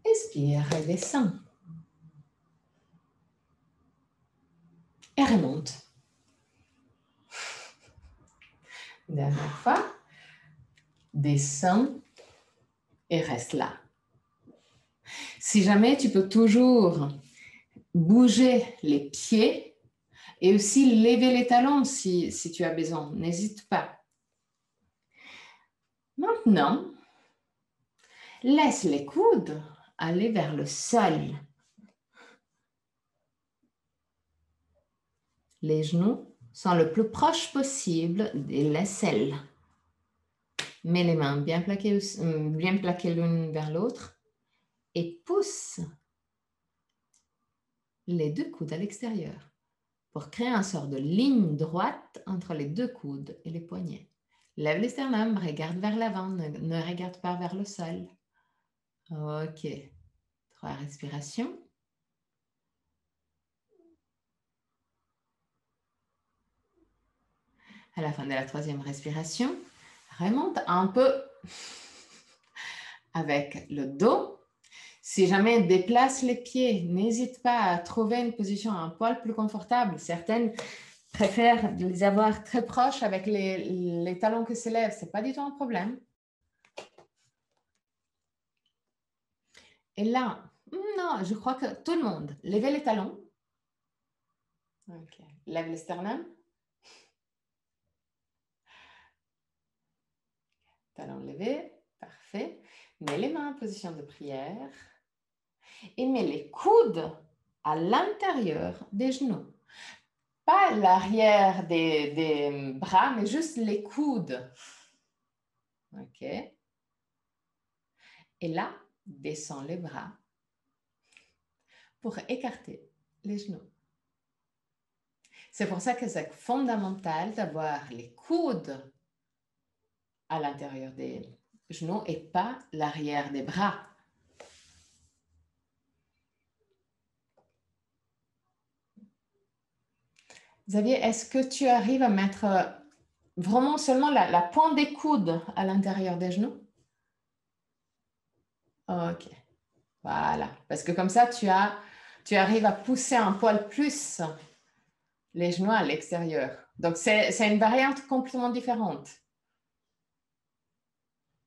Expire et descends. Et remonte. Dernière fois. Descends et reste là. Si jamais tu peux toujours bouger les pieds et aussi lever les talons si tu as besoin, n'hésite pas. Maintenant, laisse les coudes aller vers le sol. Les genoux sont le plus proche possible des l'aisselle. Mets les mains bien plaquées l'une vers l'autre et pousse les deux coudes à l'extérieur pour créer une sorte de ligne droite entre les deux coudes et les poignets. Lève les sternums, regarde vers l'avant, ne regarde pas vers le sol. Ok. 3 respirations. À la fin de la troisième respiration, remonte un peu avec le dos. Si jamais déplace les pieds, n'hésite pas à trouver une position un poil plus confortable. Certaines préfèrent les avoir très proches avec les talons qui se lèvent. Ce n'est pas du tout un problème. Et là, non, je crois que tout le monde, levez les talons. Ok. Lève les sternums. Talons levés. Parfait. Mets les mains en position de prière. Et mets les coudes à l'intérieur des genoux. Pas l'arrière des bras, mais juste les coudes. OK. Et là, descends les bras pour écarter les genoux. C'est pour ça que c'est fondamental d'avoir les coudes à l'intérieur des genoux et pas l'arrière des bras. Xavier, est-ce que tu arrives à mettre vraiment seulement la pointe des coudes à l'intérieur des genoux? OK. Voilà, parce que comme ça, tu arrives à pousser un poil plus les genoux à l'extérieur. Donc, c'est une variante complètement différente.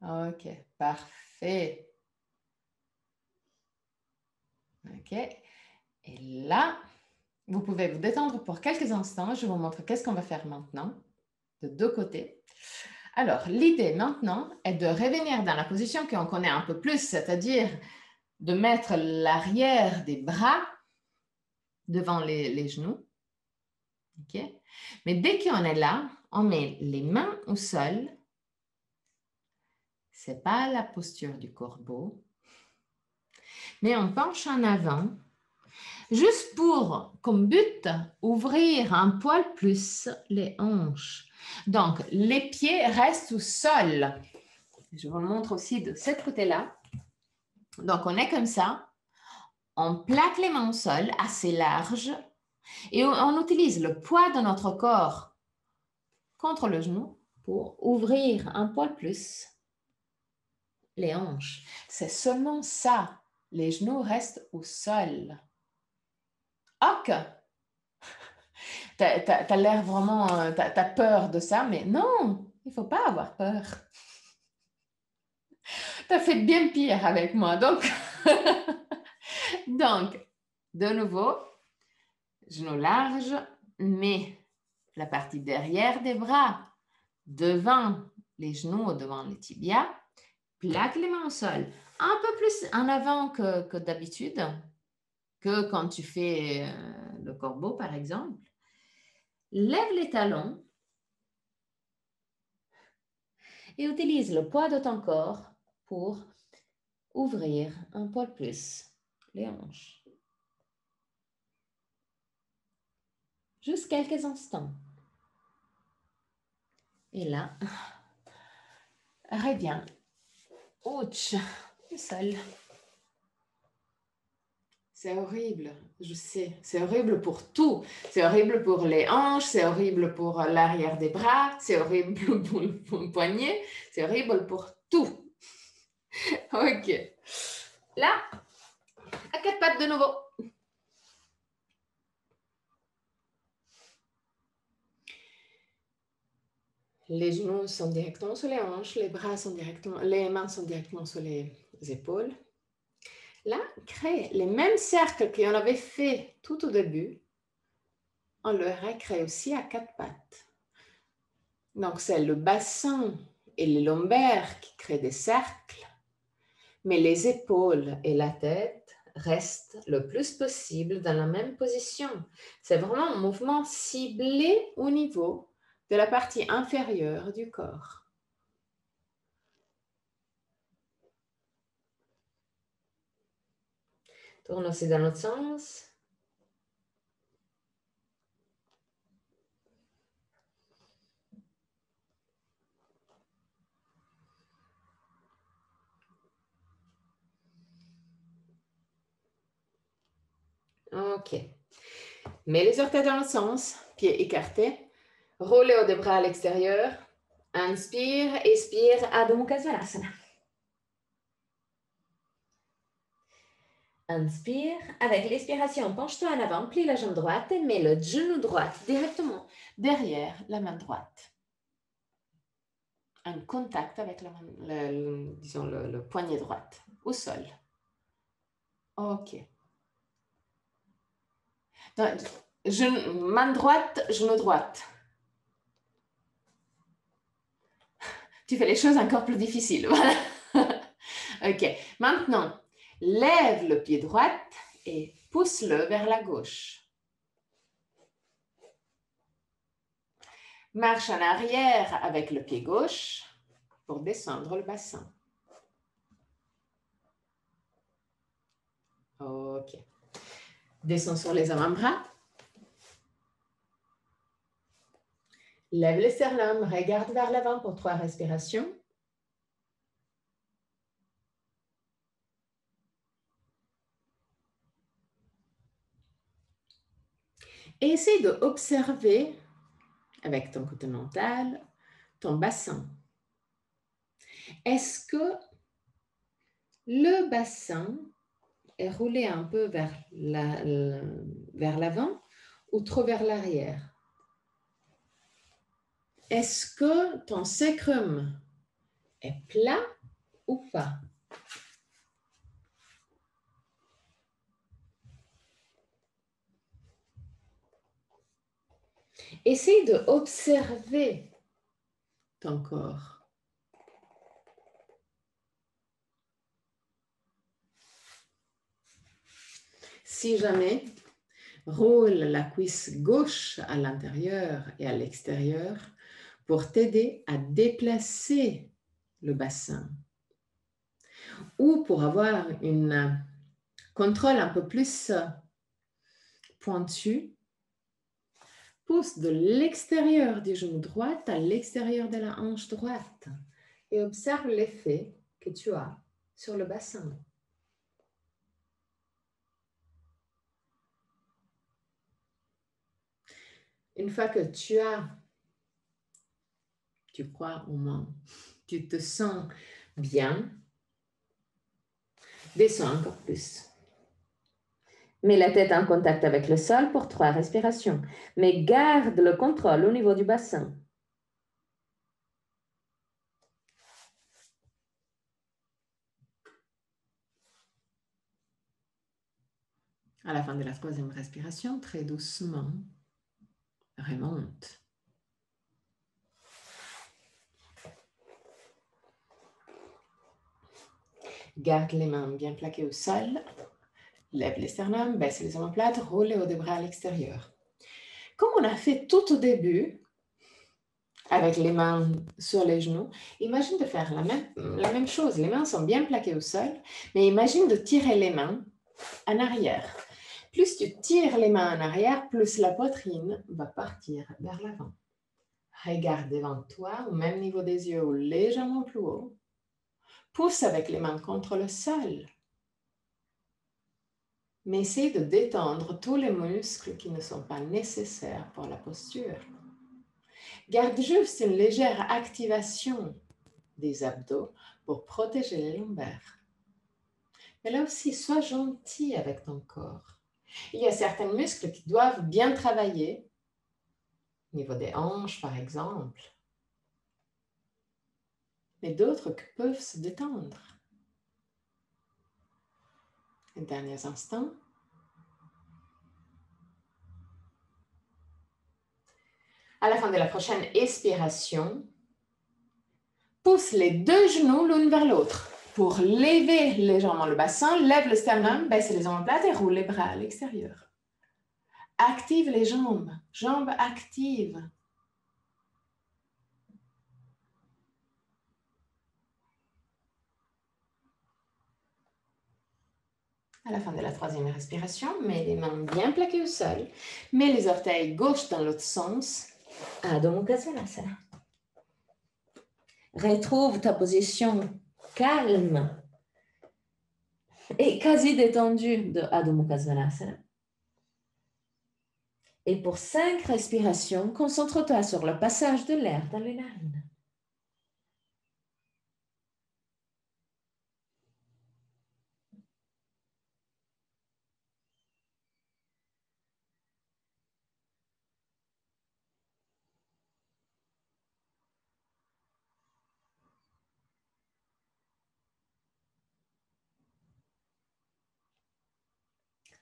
OK, parfait. OK. Et là, vous pouvez vous détendre pour quelques instants. Je vous montre qu'est-ce qu'on va faire maintenant, de deux côtés. Alors, l'idée maintenant est de revenir dans la position qu'on connaît un peu plus, c'est-à-dire de mettre l'arrière des bras devant les genoux. OK? Mais dès qu'on est là, on met les mains au sol. Ce n'est pas la posture du corbeau, mais on penche en avant, juste pour, comme but, ouvrir un poil plus les hanches. Donc, les pieds restent au sol. Je vous le montre aussi de ce côté-là. Donc, on est comme ça. On plaque les mains au sol assez large et on utilise le poids de notre corps contre le genou pour ouvrir un poil plus les hanches. C'est seulement ça. Les genoux restent au sol. Ok. T'as l'air vraiment, t'as peur de ça, mais non, il ne faut pas avoir peur. T'as fait bien pire avec moi. Donc, de nouveau, genoux larges, mais la partie derrière des bras, devant les genoux, devant les tibias, plaque les mains au sol. Un peu plus en avant que d'habitude, que quand tu fais le corbeau, par exemple. Lève les talons et utilise le poids de ton corps pour ouvrir un poil plus les hanches. Juste quelques instants. Et là, reviens. Ouch, le sol. C'est horrible, je sais. C'est horrible pour tout. C'est horrible pour les hanches, c'est horrible pour l'arrière des bras, c'est horrible pour le poignet, c'est horrible pour tout. OK. Là, à quatre pattes de nouveau. Les genoux sont directement sur les hanches, les mains sont directement sur les épaules. Là, crée les mêmes cercles qu'on avait fait tout au début. On le recrée aussi à quatre pattes. Donc, c'est le bassin et les lombaires qui créent des cercles, mais les épaules et la tête restent le plus possible dans la même position. C'est vraiment un mouvement ciblé au niveau de la partie inférieure du corps. Tourne aussi dans l'autre sens. OK. Mets les orteils dans le sens, pieds écartés. Roulez les bras à l'extérieur. Inspire, expire, Adho Mukha Svanasana. Inspire, avec l'expiration, penche-toi en avant, plie la jambe droite et mets le genou droit directement derrière la main droite. Un contact avec le poignet droit au sol. OK. Donc, main droite, genou droite. Tu fais les choses encore plus difficiles. Voilà. OK. Maintenant, lève le pied droit et pousse-le vers la gauche. Marche en arrière avec le pied gauche pour descendre le bassin. OK. Descends sur les avant-bras. Lève le sternum, regarde vers l'avant pour 3 respirations. Et essaie d'observer, avec ton côté mental, ton bassin. Est-ce que le bassin et rouler un peu vers l'avant ou trop vers l'arrière. Est-ce que ton sacrum est plat ou pas? Essaye d'observer ton corps. Si jamais, roule la cuisse gauche à l'intérieur et à l'extérieur pour t'aider à déplacer le bassin. Ou pour avoir un contrôle un peu plus pointu, pousse de l'extérieur du genou droit à l'extérieur de la hanche droite et observe l'effet que tu as sur le bassin. Une fois que tu crois au moins, tu te sens bien, descends encore plus. Mets la tête en contact avec le sol pour 3 respirations, mais garde le contrôle au niveau du bassin. À la fin de la 3e respiration, très doucement, remonte. Garde les mains bien plaquées au sol. Lève les sternums, baisse les omoplates, roule les hauts des bras à l'extérieur. Comme on a fait tout au début, avec les mains sur les genoux, imagine de faire la même chose. Les mains sont bien plaquées au sol, mais imagine de tirer les mains en arrière. Plus tu tires les mains en arrière, plus la poitrine va partir vers l'avant. Regarde devant toi, au même niveau des yeux ou légèrement plus haut. Pousse avec les mains contre le sol. Mais essaye de détendre tous les muscles qui ne sont pas nécessaires pour la posture. Garde juste une légère activation des abdos pour protéger les lombaires. Mais là aussi, sois gentil avec ton corps. Il y a certains muscles qui doivent bien travailler, au niveau des hanches par exemple, mais d'autres qui peuvent se détendre. Les derniers instants. À la fin de la prochaine expiration, pousse les 2 genoux l'une vers l'autre. Pour lever légèrement le bassin, lève le sternum, baisse les omoplates et roule les bras à l'extérieur. Active les jambes, jambes actives. À la fin de la 3e respiration, mets les mains bien plaquées au sol, mets les orteils gauche dans l'autre sens. Adho Mukha Svanasana. Retrouve ta position calme et quasi détendue de Adho Mukha Svanasana. Et pour 5 respirations, concentre-toi sur le passage de l'air dans les narines.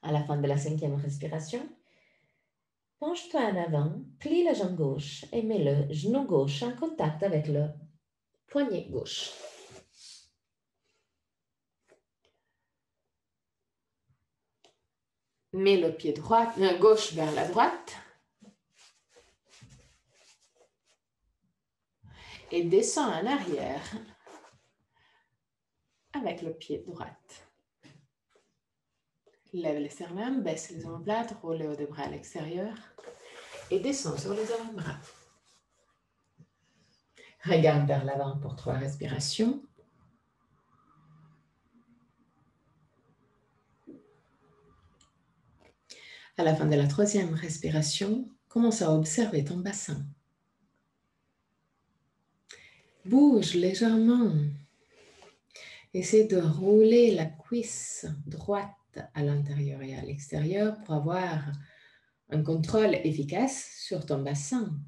À la fin de la 5e respiration, penche-toi en avant, plie la jambe gauche et mets le genou gauche en contact avec le poignet gauche. Mets le pied gauche vers la droite et descends en arrière avec le pied droit. Lève les sternums, baisse les omoplates, roule les hauts des bras à l'extérieur et descends sur les avant-bras. Regarde vers l'avant pour 3 respirations. À la fin de la 3e respiration, commence à observer ton bassin. Bouge légèrement. Essaie de rouler la cuisse droite à l'intérieur et à l'extérieur pour avoir un contrôle efficace sur ton bassin.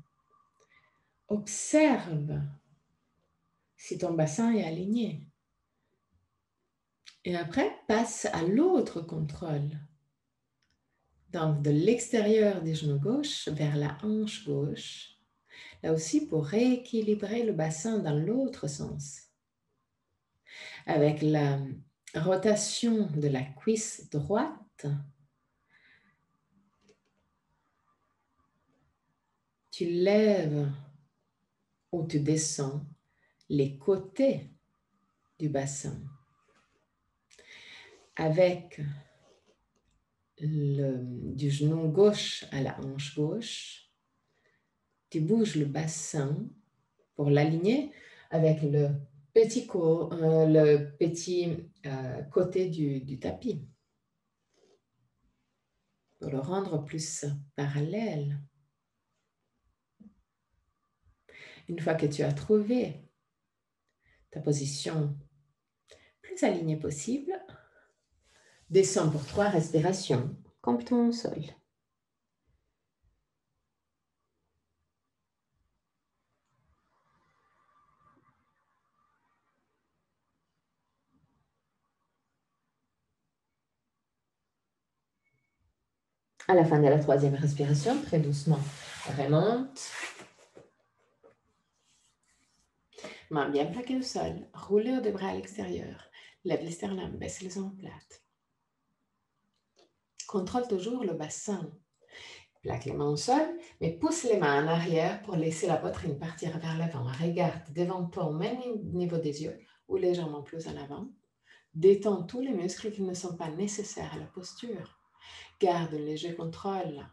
Observe si ton bassin est aligné. Et après, passe à l'autre contrôle. Donc, de l'extérieur des genoux gauche vers la hanche gauche. Là aussi, pour rééquilibrer le bassin dans l'autre sens. Avec la rotation de la cuisse droite, tu lèves ou tu descends les côtés du bassin. Avec du genou gauche à la hanche gauche, tu bouges le bassin pour l'aligner avec le petit côté du tapis, pour le rendre plus parallèle. Une fois que tu as trouvé ta position plus alignée possible, descends pour 3 respirations, complètement au sol. À la fin de la 3e respiration, très doucement, remonte. Main bien plaquée au sol, roulez les bras à l'extérieur, lève les sternums, baisse les omoplates. Contrôle toujours le bassin. Plaque les mains au sol, mais pousse les mains en arrière pour laisser la poitrine partir vers l'avant. Regarde devant toi au même niveau des yeux ou légèrement plus en avant. Détends tous les muscles qui ne sont pas nécessaires à la posture. Garde un léger contrôle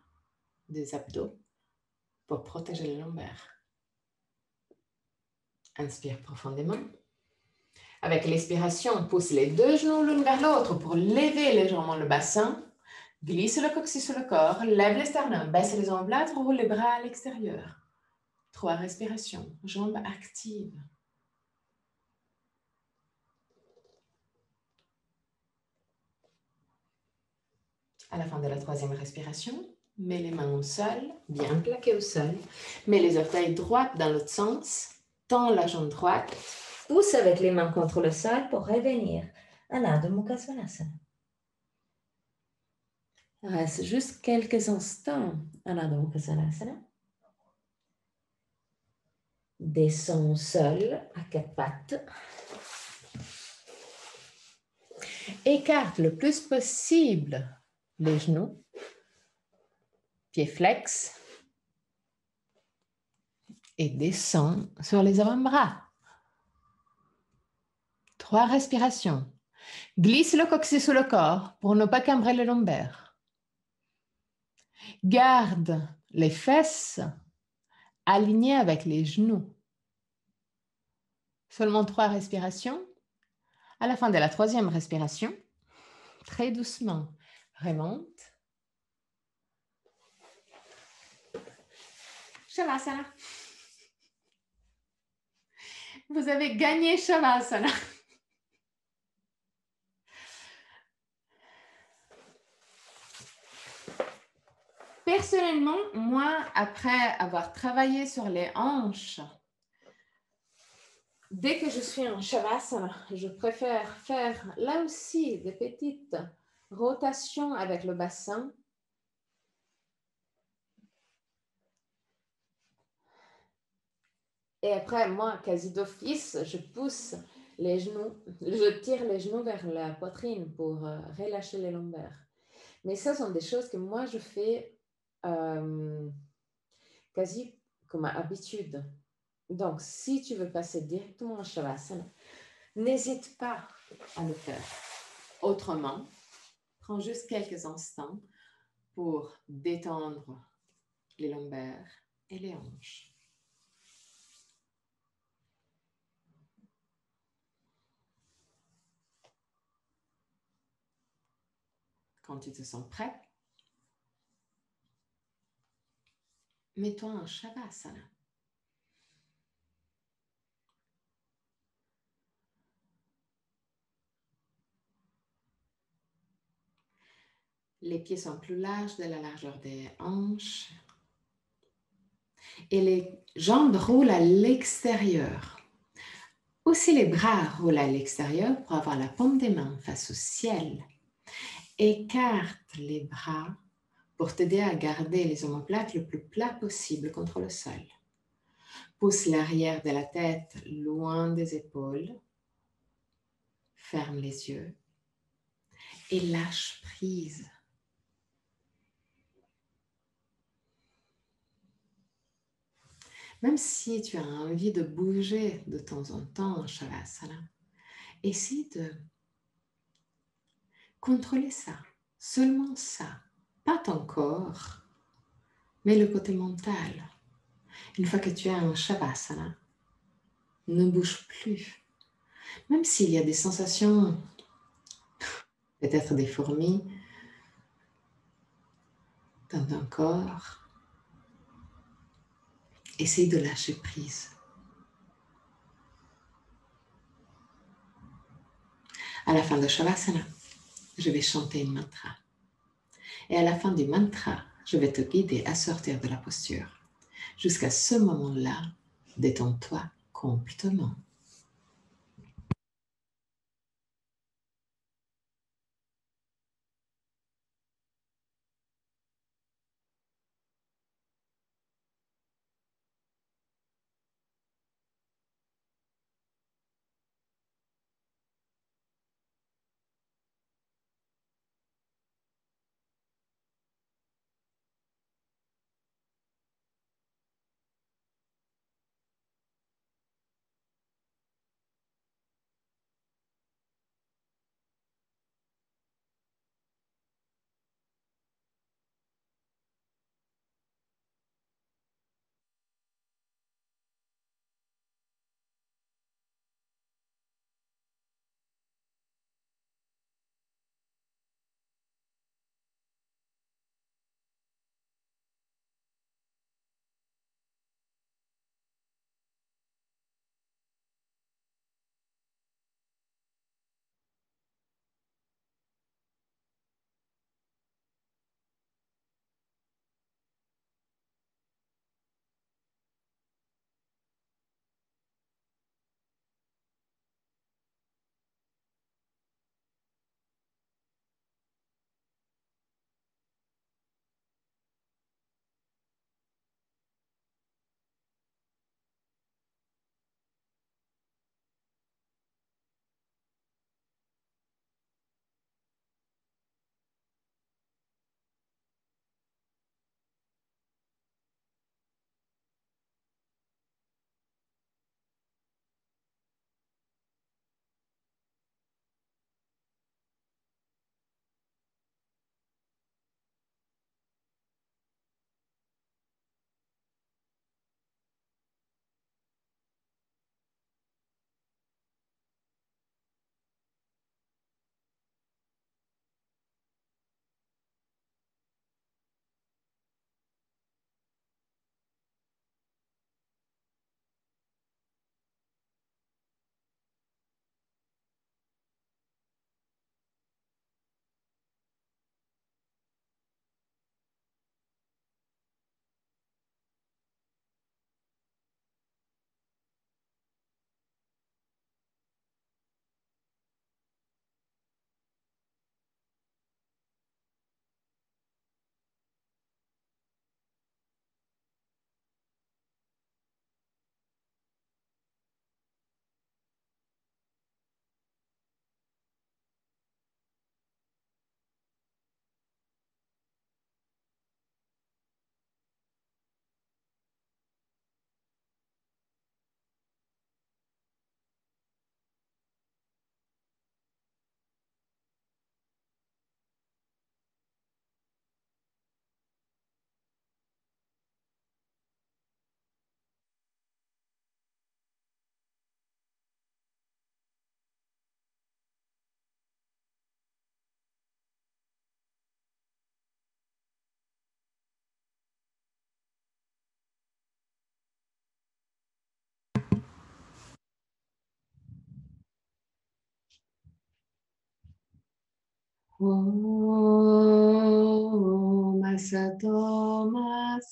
des abdos pour protéger les lombaires. Inspire profondément. Avec l'expiration, pousse les 2 genoux l'un vers l'autre pour lever légèrement le bassin. Glisse le coccyx sur le corps, lève les sternums, baisse les omoplates, roule les bras à l'extérieur. 3 respirations, jambes actives. À la fin de la 3e respiration, mets les mains au sol, bien plaquées au sol. Mets les orteils droits dans l'autre sens. Tends la jambe droite. Pousse avec les mains contre le sol pour revenir à Adho Mukha Svanasana. Reste juste quelques instants en Adho Mukha Svanasana. Descends au sol à 4 pattes. Écarte le plus possible les genoux. Pieds flex. Et descends sur les avant-bras. 3 respirations. Glisse le coccyx sous le corps pour ne pas cambrer le lombaire. Garde les fesses alignées avec les genoux. Seulement 3 respirations. À la fin de la 3e respiration, très doucement, remonte. Shavasana. Vous avez gagné Shavasana. Personnellement, moi, après avoir travaillé sur les hanches, dès que je suis en Shavasana, je préfère faire là aussi des petites rotations avec le bassin. Et après, moi, quasi d'office, je pousse les genoux, je tire les genoux vers la poitrine pour relâcher les lombaires. Mais ça sont des choses que moi, je fais quasi comme habitude. Donc, si tu veux passer directement en Shavasana, n'hésite pas à le faire. Autrement, prends juste quelques instants pour détendre les lombaires et les hanches. Quand tu te sens prêt, mets-toi en Shavasana. Les pieds sont plus larges de la largeur des hanches. Et les jambes roulent à l'extérieur. Aussi les bras roulent à l'extérieur pour avoir la paume des mains face au ciel. Écarte les bras pour t'aider à garder les omoplates le plus plat possible contre le sol. Pousse l'arrière de la tête loin des épaules. Ferme les yeux et lâche prise. Même si tu as envie de bouger de temps en temps en Shavasana, essaie de contrôler ça, seulement ça, pas ton corps, mais le côté mental. Une fois que tu es en Shavasana, ne bouge plus. Même s'il y a des sensations, peut-être des fourmis dans ton corps, essaye de lâcher prise. À la fin de Shavasana, je vais chanter un mantra. Et à la fin du mantra, je vais te guider à sortir de la posture. Jusqu'à ce moment-là, détends-toi complètement.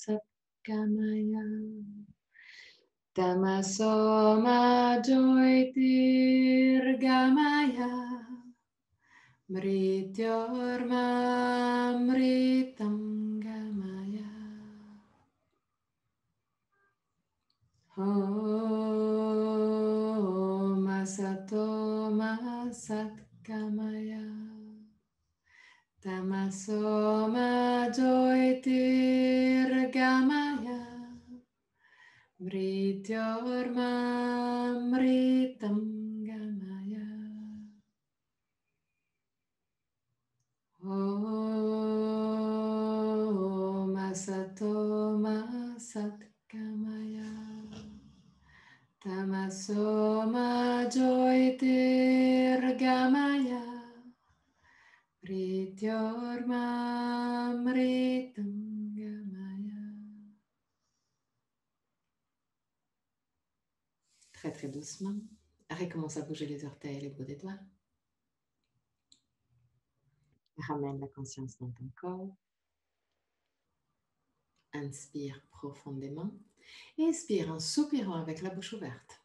Satgamaya. Tamasoma Jyotirgamaya. Mrityormamritam gamaya. Om Asatoma Satgamaya. Tamasoma Jyotirgamaya. Mrityormamritam gamaya. Om Asatoma Satgamaya. Tamasoma Jyotirgamaya. Mrityormamritam gamaya. Très très doucement, recommence à bouger les orteils et les bouts des doigts. Ramène la conscience dans ton corps. Inspire profondément. Expire en soupirant avec la bouche ouverte.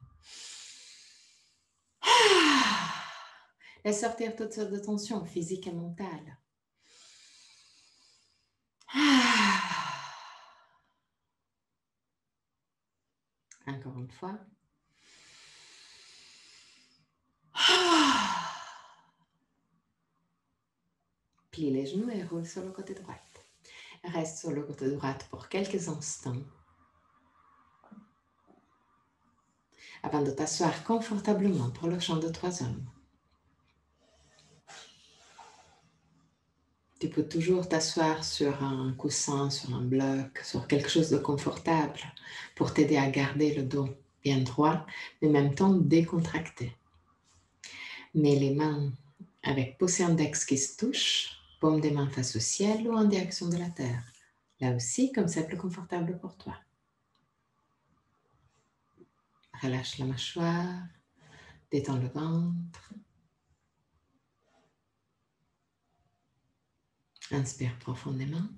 Laisse sortir toutes sortes de tensions physiques et mentales. Encore une fois. Plie les genoux et roule sur le côté droit. Reste sur le côté droit pour quelques instants. Avant de t'asseoir confortablement pour le chant de 3 hommes. Tu peux toujours t'asseoir sur un coussin, sur un bloc, sur quelque chose de confortable pour t'aider à garder le dos bien droit, mais en même temps décontracté. Mets les mains avec pouce index qui se touchent, paume des mains face au ciel ou en direction de la terre. Là aussi, comme c'est plus confortable pour toi. Relâche la mâchoire, détends le ventre. Inspire profondément.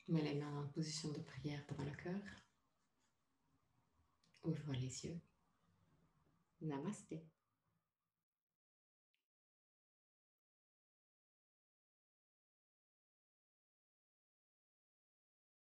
Mets les mains en position de prière devant le cœur. Ouvre les yeux. Namasté.